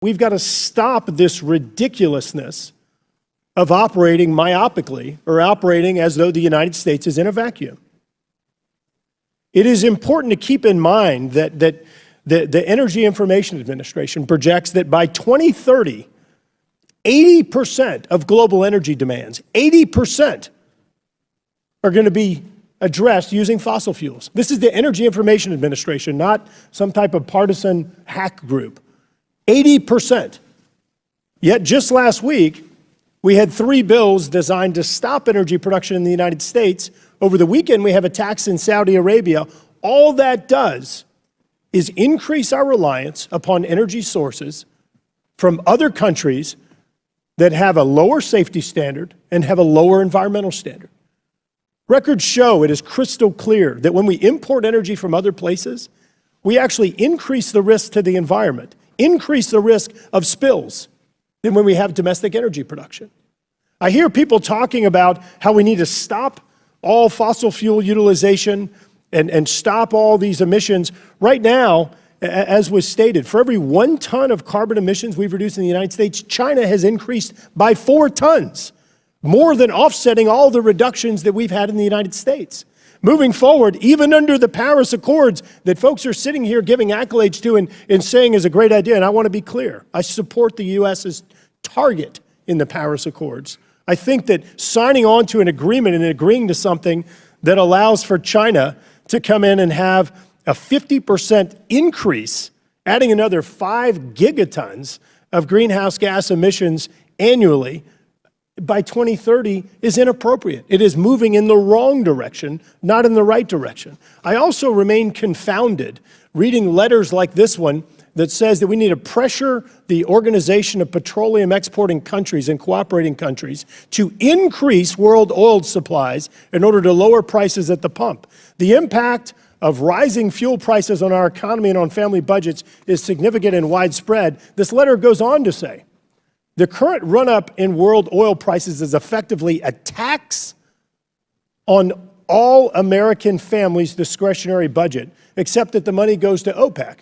we've got to stop this ridiculousness of operating myopically or operating as though the United States is in a vacuum. It is important to keep in mind that the Energy Information Administration projects that by 2030, 80% of global energy demands, 80% are going to be addressed using fossil fuels. This is the Energy Information Administration, not some type of partisan hack group. 80%. Yet just last week, we had 3 bills designed to stop energy production in the United States. Over the weekend, we have a tax in Saudi Arabia. All that does is increase our reliance upon energy sources from other countries that have a lower safety standard and have a lower environmental standard. Records show, it is crystal clear, that when we import energy from other places, we actually increase the risk to the environment, increase the risk of spills than when we have domestic energy production. I hear people talking about how we need to stop all fossil fuel utilization and stop all these emissions. Right now, as was stated, for every 1 ton of carbon emissions we've reduced in the United States, China has increased by 4 tons, more than offsetting all the reductions that we've had in the United States. Moving forward, even under the Paris Accords that folks are sitting here giving accolades to and saying is a great idea, and I want to be clear, I support the U.S.'s target in the Paris Accords. I think that signing on to an agreement and agreeing to something that allows for China to come in and have a 50% increase, adding another 5 gigatons of greenhouse gas emissions annually by 2030 is inappropriate. It is moving in the wrong direction, not in the right direction. I also remain confounded reading letters like this one that says that we need to pressure the Organization of Petroleum Exporting Countries and Cooperating Countries to increase world oil supplies in order to lower prices at the pump. The impact of rising fuel prices on our economy and on family budgets is significant and widespread. This letter goes on to say, the current run-up in world oil prices is effectively a tax on all American families' discretionary budget, except that the money goes to OPEC,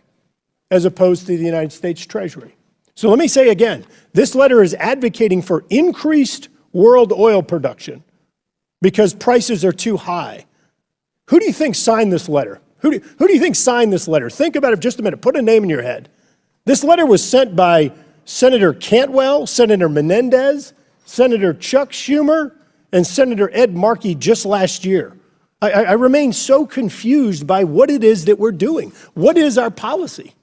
as opposed to the United States Treasury. So let me say again, this letter is advocating for increased world oil production because prices are too high. Who do you think signed this letter? Who do you think signed this letter? Think about it for just a minute. Put a name in your head. This letter was sent by Senator Cantwell, Senator Menendez, Senator Chuck Schumer, and Senator Ed Markey just last year. I remain so confused by what it is that we're doing. What is our policy?